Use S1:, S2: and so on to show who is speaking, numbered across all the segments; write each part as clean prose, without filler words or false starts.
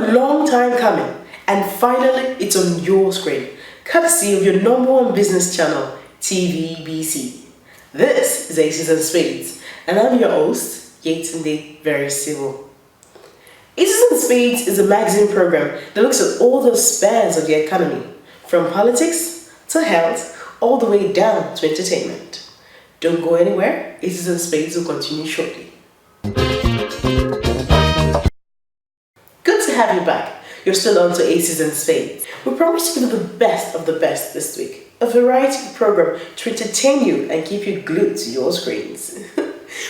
S1: a long time coming, and finally it's on your screen, courtesy of your #1 business channel, TVBC. This is Aces and Spades, and I'm your host, Yetunde Very Civil. Aces and Spades is a magazine program that looks at all the spans of the economy, from politics to health, all the way down to entertainment. Don't go anywhere, Aces and Spades will continue shortly. Good to have you back. You're still on to Aces and Spades. We promise to give you the best of the best this week. A variety program to entertain you and keep you glued to your screens.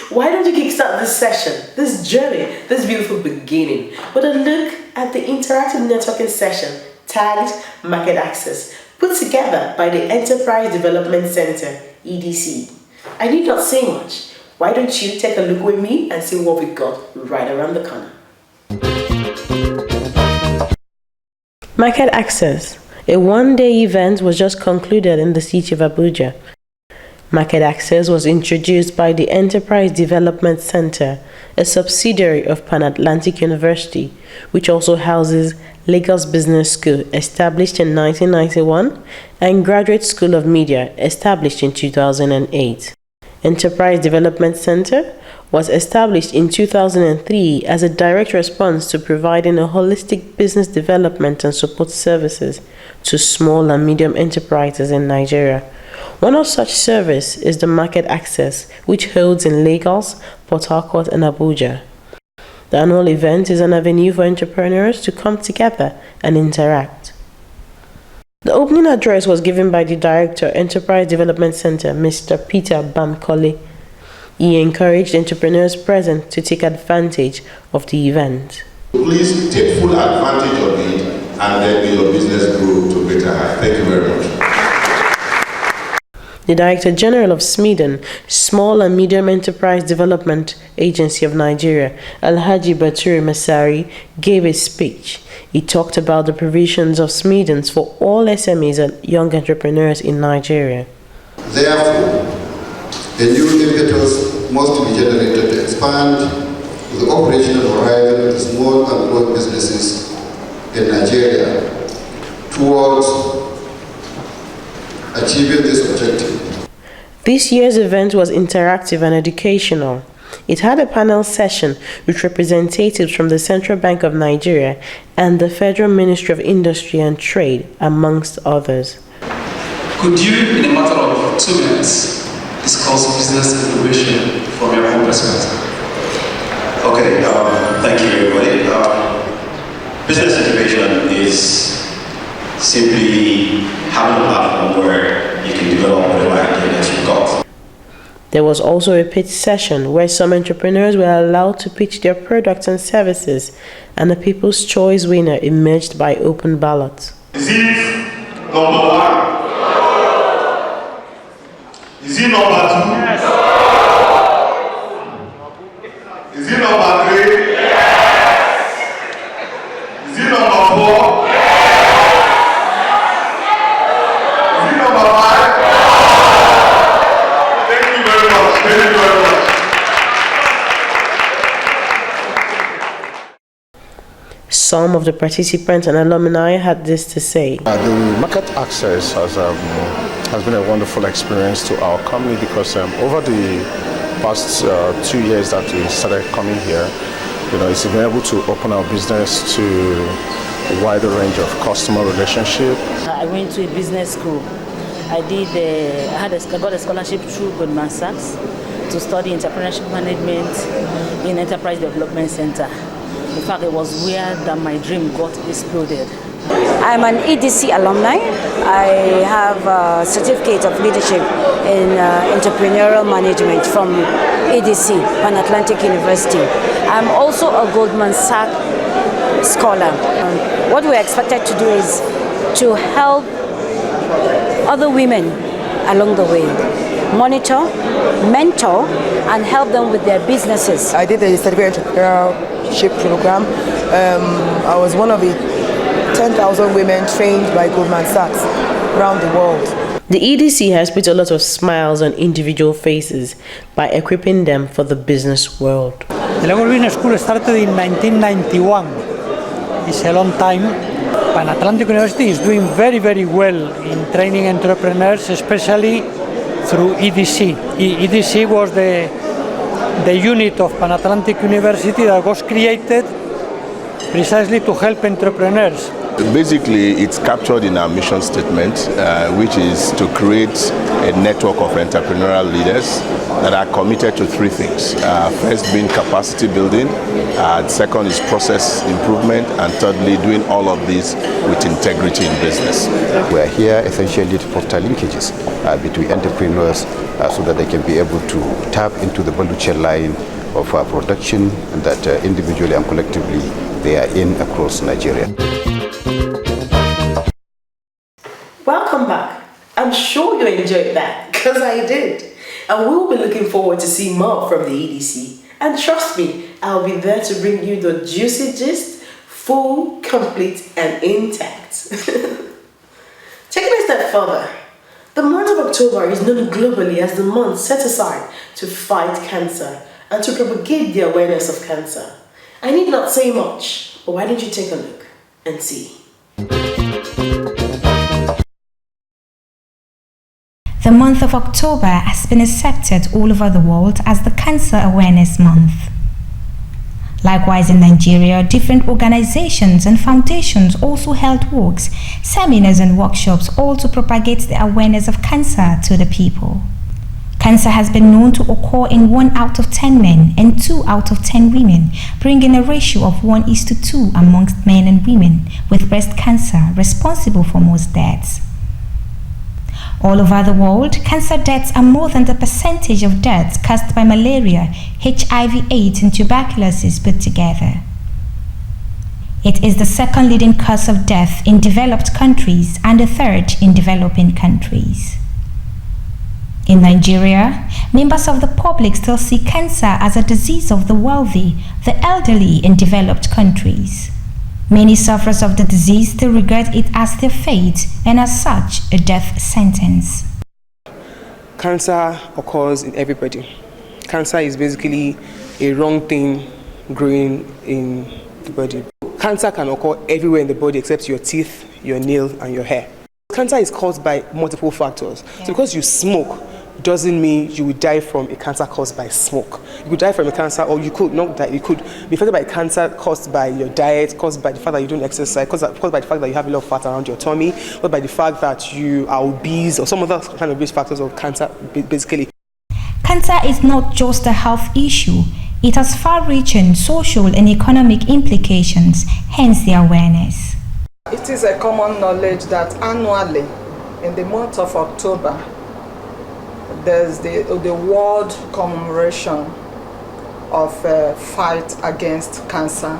S1: Why don't you kickstart this session, this journey, this beautiful beginning with a look at the interactive networking session tagged Market Access, put together by the Enterprise Development Center, EDC. I need not say much. Why don't you take a look with me and see what we got right around the corner. Market Access, a one-day event, was just concluded in the city of Abuja. Market Access was introduced by the Enterprise Development Center, a subsidiary of Pan-Atlantic University, which also houses Lagos Business School, established in 1991, and Graduate School of Media, established in 2008. Enterprise Development Center was established in 2003 as a direct response to providing a holistic business development and support services to small and medium enterprises in Nigeria. One of such service is the Market Access, which holds in Lagos, Port Harcourt, and Abuja. The annual event is an avenue for entrepreneurs to come together and interact. The opening address was given by the Director, Enterprise Development Center, Mr. Peter Bamkole. He encouraged entrepreneurs present to take advantage of the event.
S2: Please take full advantage of it and let your business grow to greater heights. Thank you very much.
S1: The Director General of SMEDEN, Small and Medium Enterprise Development Agency of Nigeria, Alhaji Baturi Masari, gave a speech. He talked about the provisions of SMEDENs for all SMEs and young entrepreneurs in Nigeria.
S2: Therefore, a new impetus must be generated to expand the operational horizon of small and growing businesses in Nigeria towards achieving this objective.
S1: This year's event was interactive and educational. It had a panel session with representatives from the Central Bank of Nigeria and the Federal Ministry of Industry and Trade, amongst others.
S3: Could you, in a matter of 2 minutes, discuss business innovation from your own perspective?
S4: Okay, thank you everybody. Business innovation is simply having a platform where you can develop whatever idea that you've got.
S1: There was also a pitch session where some entrepreneurs were allowed to pitch their products and services, and the People's Choice winner emerged by open ballot.
S2: Is it number 1? Is it number 2? Yes. Is it number 3? Yes. Is it number 4? Yes. Is it number 5? Thank you very much. Thank you very much.
S1: Some of the participants and alumni had this to say.
S5: The Market Access has been a wonderful experience to our company because over the past 2 years that we started coming here, it's been able to open our business to a wider range of customer relationship.
S6: I went to a business school. I got a scholarship through Goldman Sachs to study entrepreneurship management in Enterprise Development Center. In fact, it was where that my dream got exploded.
S7: I'm an EDC alumni. I have a certificate of leadership in entrepreneurial management from EDC, Pan-Atlantic University. I'm also a Goldman Sachs scholar. What we're expected to do is to help other women along the way, monitor, mentor, and help them with their businesses.
S8: I did a certificate entrepreneurship program. I was one of the 10,000 women trained by Goldman Sachs around the world.
S1: The EDC has put a lot of smiles on individual faces by equipping them for the business world.
S9: The Lagos Business School started in 1991 It's a long time. Pan Atlantic University is doing very, very well in training entrepreneurs, especially through EDC. EDC was the unit of Pan Atlantic University that was created precisely to help entrepreneurs.
S5: Basically, it's captured in our mission statement, which is to create a network of entrepreneurial leaders that are committed to three things. First being capacity building, second is process improvement, and thirdly doing all of this with integrity in business.
S10: We're here essentially to foster linkages between entrepreneurs so that they can be able to tap into the value chain line of production that individually and collectively they are in across Nigeria.
S1: Welcome back. I'm sure you enjoyed that, because I did. And we'll be looking forward to see more from the EDC. And trust me, I'll be there to bring you the juicy gist, full, complete, and intact. Taking a step further, the month of October is known globally as the month set aside to fight cancer and to propagate the awareness of cancer. I need not say much, but why don't you take a look and see?
S11: The month of October has been accepted all over the world as the Cancer Awareness Month. Likewise, in Nigeria, different organizations and foundations also held walks, seminars and workshops, all to propagate the awareness of cancer to the people. Cancer has been known to occur in 1 out of 10 men and 2 out of 10 women, bringing a ratio of 1:2 amongst men and women with breast cancer responsible for most deaths. All over the world, cancer deaths are more than the percentage of deaths caused by malaria, HIV/AIDS, and tuberculosis put together. It is the second leading cause of death in developed countries and the third in developing countries. In Nigeria, members of the public still see cancer as a disease of the wealthy, the elderly, and developed countries. Many sufferers of the disease still regard it as their fate and as such a death sentence.
S8: Cancer occurs in everybody. Cancer is basically a wrong thing growing in the body. Cancer can occur everywhere in the body except your teeth, your nails, and your hair. Cancer is caused by multiple factors. So because you smoke doesn't mean you will die from a cancer caused by smoke. You could die from a cancer, or you could not die. You could be affected by a cancer caused by your diet, caused by the fact that you don't exercise, caused by the fact that you have a lot of fat around your tummy, caused by the fact that you are obese, or some other kind of risk factors of cancer, basically.
S11: Cancer is not just a health issue. It has far-reaching social and economic implications, hence the awareness.
S12: It is a common knowledge that annually, in the month of October, there's the world commemoration of fight against cancer.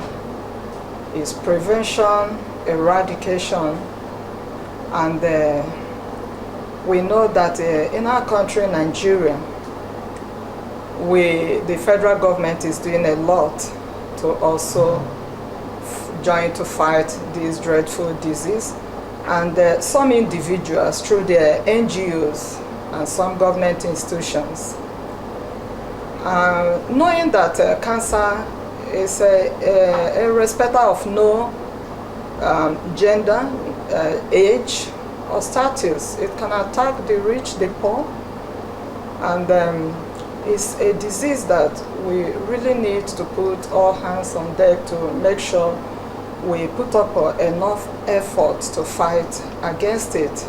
S12: It's prevention, eradication, and we know that in our country, Nigeria, the federal government is doing a lot to also join to fight this dreadful disease, and some individuals through their NGOs and some government institutions, knowing that cancer is a respecter of no gender, age, or status. It can attack the rich, the poor, and it's a disease that we really need to put all hands on deck to make sure we put up enough effort to fight against it.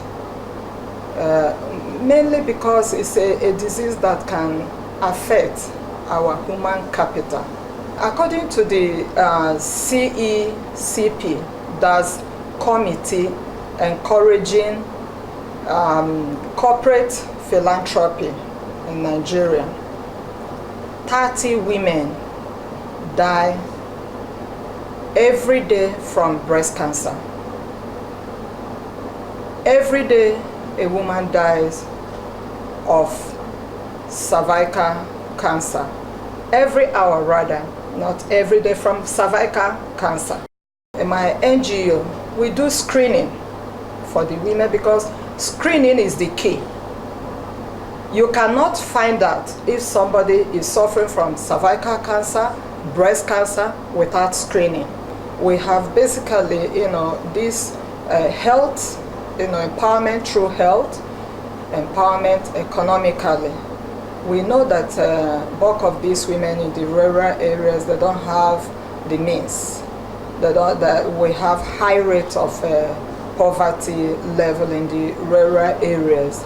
S12: Mainly because it's a disease that can affect our human capital. According to the CECP, that's Committee Encouraging Corporate Philanthropy in Nigeria, 30 women die every day from breast cancer. Every day a woman dies of cervical cancer. Every hour rather, not every day, from cervical cancer. In my NGO, we do screening for the women because screening is the key. You cannot find out if somebody is suffering from cervical cancer, breast cancer without screening. we have basically, this health, empowerment through health, empowerment economically. We know that bulk of these women in the rural areas, they don't have the means. That we have high rates of poverty level in the rural areas.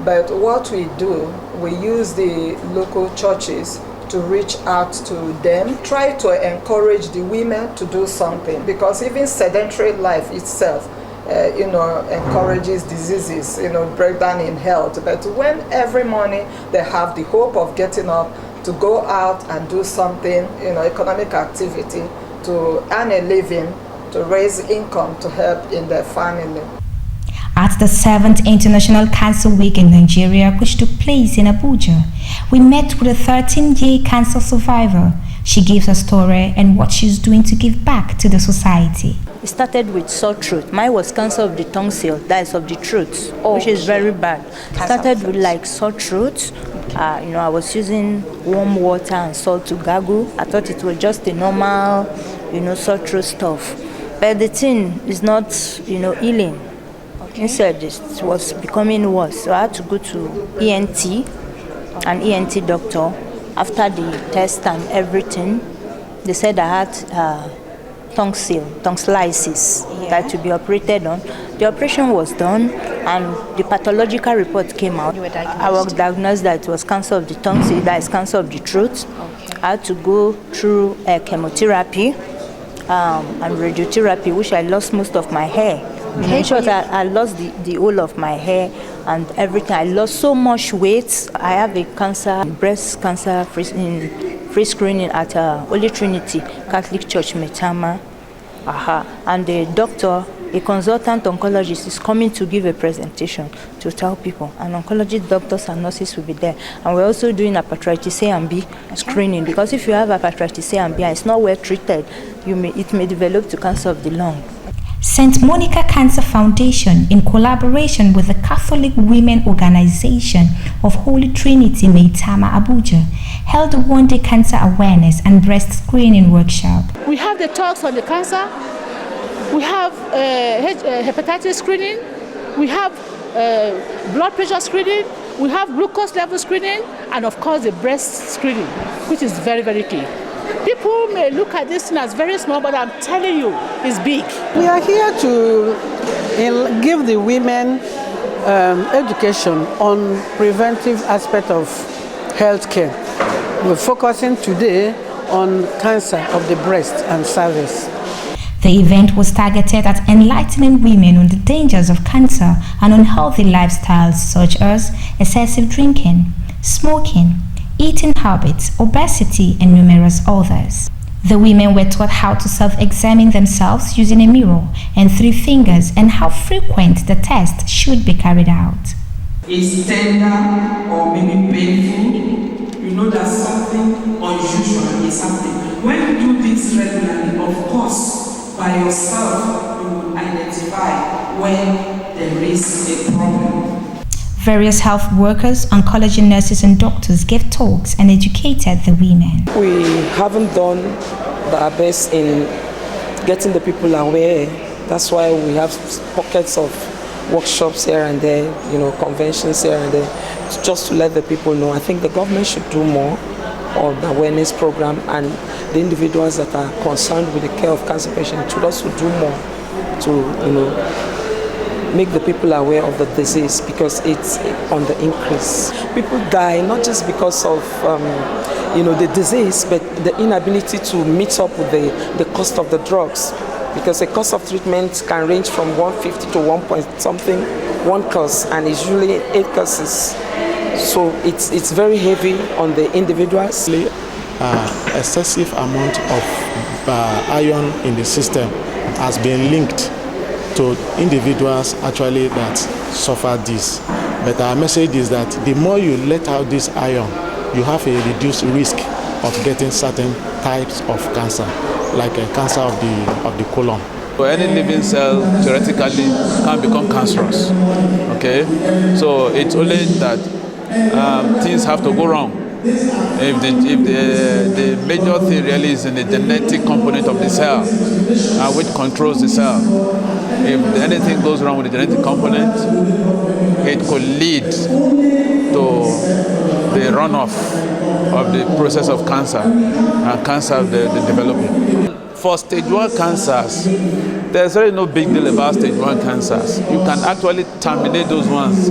S12: But what we do, we use the local churches to reach out to them, try to encourage the women to do something, because even sedentary life itself encourages diseases, breakdown in health. But when every morning they have the hope of getting up to go out and do something, economic activity, to earn a living, to raise income, to help in their family.
S11: At the 7th International Cancer Week in Nigeria, which took place in Abuja, we met with a 13-year cancer survivor. She gives her story and what she's doing to give back to the society.
S6: It started with sore throat. Mine was cancer of the tonsil, that is of the throat, which is very bad. It started with like sore throat. I was using warm water and salt to gargle. I thought it was just a normal, sore throat stuff. But the thing is not, healing. Instead, it was becoming worse. So I had to go to an ENT doctor. After the test and everything, they said I had tonsillitis that to be operated on. The operation was done and the pathological report came out. I was diagnosed that it was cancer of the tonsil, that is cancer of the throat. I had to go through chemotherapy and radiotherapy, which I lost most of my hair. In short, I lost the whole of my hair and everything. I lost so much weight. I have a breast cancer free screening at Holy Trinity Catholic Church, Metama. And the doctor, a consultant oncologist, is coming to give a presentation to tell people. And oncology doctors and nurses will be there. And we're also doing hepatitis A and B screening, because if you have hepatitis A and B and it's not well treated, it may develop to cancer of the lung.
S11: St. Monica Cancer Foundation, in collaboration with the Catholic Women Organization of Holy Trinity, Metama, Abuja, held a one-day cancer awareness and breast screening workshop.
S13: We have the talks on the cancer, we have hepatitis screening, we have blood pressure screening, we have glucose level screening, and of course the breast screening, which is very, very key. People may look at this thing as very small, but I'm telling you, it's big.
S14: We are here to give the women education on preventive aspect of healthcare. We're focusing today on cancer of the breast and cervix.
S11: The event was targeted at enlightening women on the dangers of cancer and unhealthy lifestyles such as excessive drinking, smoking, eating habits, obesity, and numerous others. The women were taught how to self-examine themselves using a mirror and 3 fingers and how frequent the test should be carried out.
S15: It's tender or maybe painful, you know that something unusual is happening. When you do this regularly, of course, by yourself, you will identify when there is a problem.
S11: Various health workers, oncology nurses and doctors gave talks and educated the women.
S16: We haven't done our best in getting the people aware. That's why we have pockets of workshops here and there, conventions here and there, just to let the people know. I think the government should do more on the awareness program, and the individuals that are concerned with the care of cancer patients should also do more to, make the people aware of the disease, because it's on the increase. People die not just because of the disease, but the inability to meet up with the cost of the drugs, because the cost of treatment can range from 150 to 1 point something, one course, and it's usually 8 courses. So it's very heavy on the individuals.
S5: Excessive amount of iron in the system has been linked to individuals actually that suffer this. But our message is that the more you let out this iron, you have a reduced risk of getting certain types of cancer, like a cancer of the colon.
S17: So any living cell theoretically can become cancerous. Okay, so it's only that things have to go wrong If the major thing really is in the genetic component of the cell, which controls the cell. If anything goes wrong with the genetic component, it could lead to the runoff of the process of cancer, and cancer the developing. For stage 1 cancers, there's really no big deal about stage 1 cancers. You can actually terminate those ones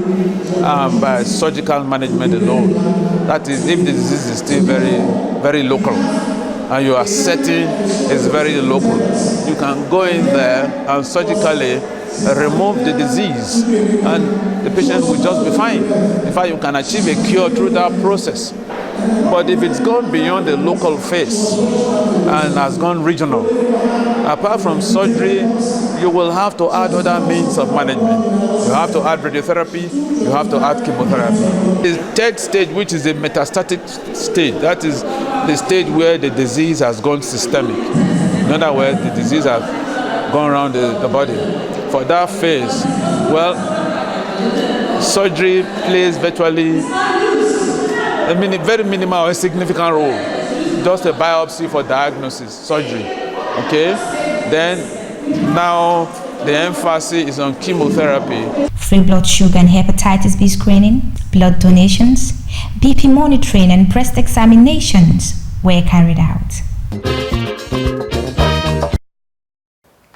S17: by surgical management alone. That is, if the disease is still very, very local, and you are certain it's very local, you can go in there and surgically remove the disease, and the patient will just be fine. In fact, you can achieve a cure through that process. But if it's gone beyond the local phase and has gone regional, apart from surgery, you will have to add other means of management. You have to add radiotherapy, you have to add chemotherapy. The third stage, which is the metastatic stage, that is the stage where the disease has gone systemic. In other words, the disease has gone around the body. For that phase, well, surgery plays virtually a very minimal or significant role. Just a biopsy for diagnosis, surgery. Okay? Then, now the emphasis is on chemotherapy.
S11: Free blood sugar and hepatitis B screening, blood donations, BP monitoring and breast examinations were carried out.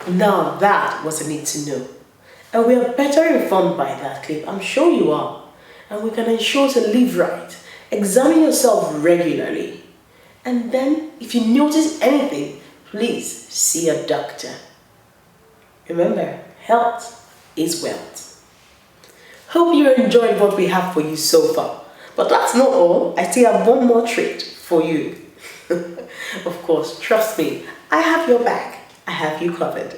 S1: Now that was a need to know. And we are better informed by that clip, I'm sure you are. And we can ensure to live right. Examine yourself regularly. And then, if you notice anything, please see a doctor. Remember, health is wealth. Hope you enjoyed what we have for you so far. But that's not all. I still have one more treat for you. Of course, trust me, I have your back. I have you covered.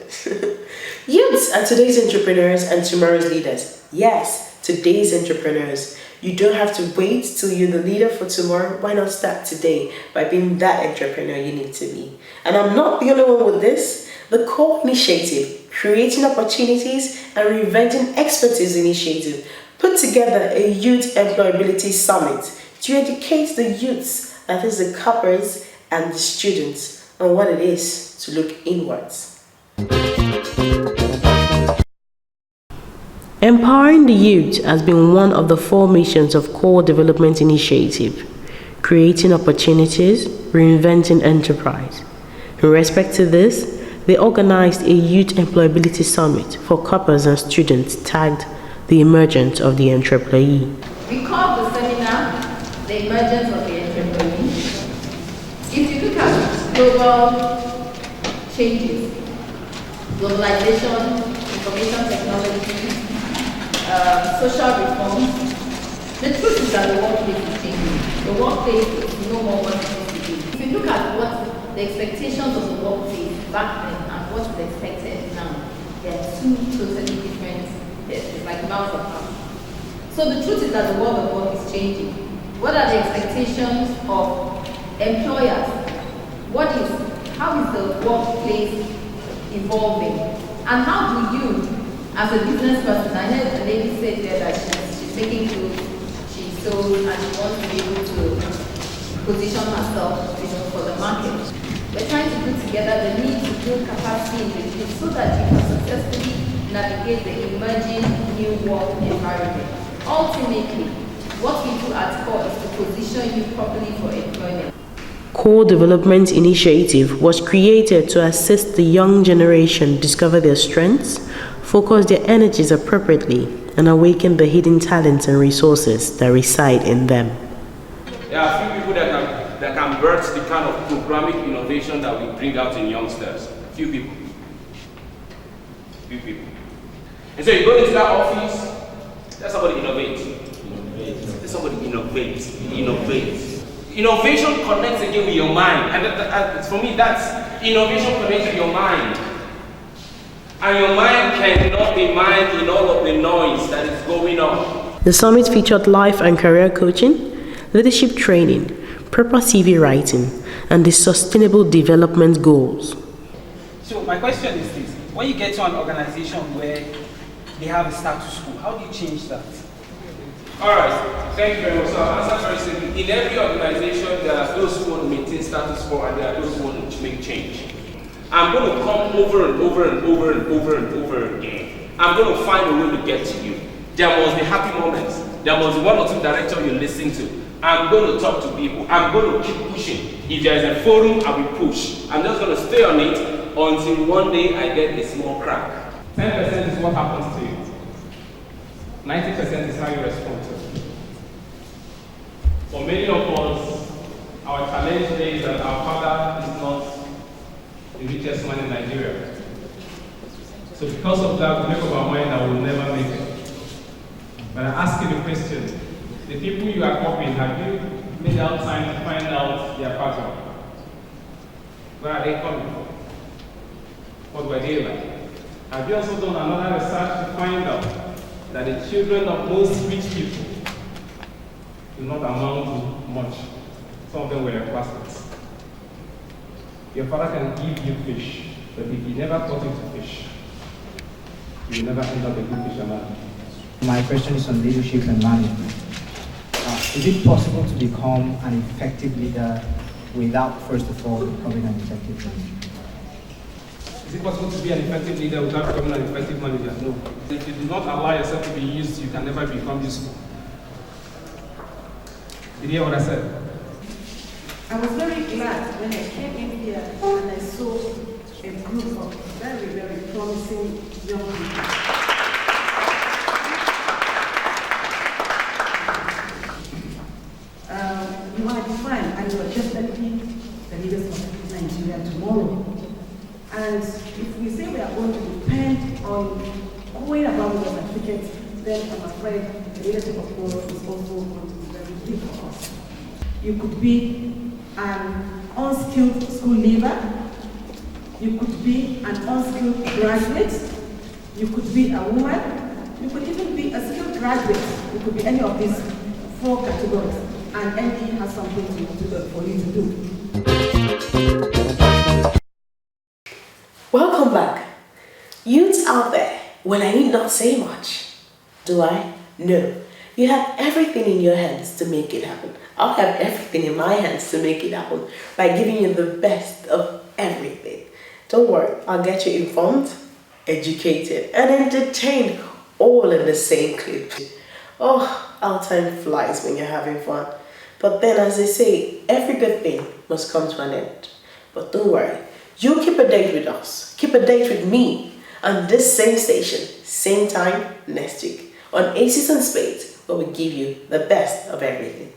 S1: Youths are today's entrepreneurs and tomorrow's leaders. Yes, today's entrepreneurs. You don't have to wait till you're the leader for tomorrow. Why not start today by being that entrepreneur you need to be? And I'm not the only one with this. The CORE Initiative, Creating Opportunities and Reinventing Expertise Initiative, put together a Youth Employability Summit to educate the youths, that is the coppers and the students, on what it is to look inwards. Empowering the youth has been one of the 4 missions of Core Development Initiative, creating opportunities, reinventing enterprise. In respect to this, they organized a Youth Employability Summit for coppers and students tagged The Emergence of the Entrepreneur.
S18: We called the seminar The Emergence of the Entrepreneur. If you look at global changes, globalization, information technology, social reforms, the truth is that the workplace is changing. The workplace is no more what it used to be. If you look at what the expectations of the workplace back then and what is expected now, they are 2 totally different, it's like mouth of mouth. So the truth is that the world of work is changing. What are the expectations of employers? How is the workplace evolving? And how do you, as a business person, I know the lady said there that she's making clothes, she sews, and she wants to be able to position herself, for the market. We're trying to put together the need to build capacity in the youth so that you can successfully navigate the emerging new work environment. Ultimately, what we do at CORE is to position you properly for employment.
S1: Core Development Initiative was created to assist the young generation discover their strengths, focus their energies appropriately, and awaken the hidden talents and resources that reside in them.
S19: There are few people that can birth the kind of programming innovation that we bring out in youngsters. Few people. And so you go into that office, let somebody innovate. Let somebody innovate. Innovation connects again with your mind. And for me, that's innovation connects with your mind. And your mind cannot be mined in all of the noise that is going on.
S1: The summit featured life and career coaching, leadership training, proper CV writing, and the sustainable development goals.
S20: So my question is this: when you get to an organization where they have a status quo, how do you change that?
S19: Alright, thank you very much. So I'll answer very simply. In every organization, there are those who want to maintain status quo and there are those who want to make change. I'm going to come over and over and over and over and over again. I'm going to find a way to get to you. There must be happy moments. There must be one or two directors you listen to. I'm going to talk to people. I'm going to keep pushing. If there is a forum, I will push. I'm just going to stay on it until one day I get a small crack.
S20: 10% is what happens to you. 90% is how you respond to it. For many of us, our challenge today is that our father is not the richest man in Nigeria. So because of that, we make up our mind that we'll never make it. But I ask you the question, the people you are copying, have you made out time to find out their pattern? Where are they coming from? What were they like? Have you also done another research to find out that the children of most rich people do not amount to much? Some of them were classmates. Your father can give you fish, but if he never taught you to fish, you will never end up a good fisherman.
S21: My question is on leadership and management. Is it possible to become an effective leader without, first of all, becoming an effective manager?
S20: Is it possible to be an effective leader without becoming an effective manager? No. If you do not allow yourself to be used, you can never become useful. Did you hear what I said?
S22: I was very glad when I came in here and I saw a group of very, very promising young people. You are defined and you are definitely the leaders of Nigeria tomorrow. And if we say we are going to depend on going about with the certificates, then I'm afraid the leadership of tomorrow is also going to be very big for us. You could be an unskilled school leaver, you could be an unskilled graduate, you could be a woman, you could even be a skilled graduate. You could be any of these 4 categories, and ND has something for you to do.
S1: Welcome back. Youths out there, well, I need not say much. Do I? No. You have everything in your hands to make it happen. I'll have everything in my hands to make it happen by giving you the best of everything. Don't worry, I'll get you informed, educated, and entertained all in the same clip. Oh, our time flies when you're having fun. But then, as they say, every good thing must come to an end. But don't worry, you keep a date with us. Keep a date with me on this same station, same time next week on Aces and Spades, where we give you the best of everything.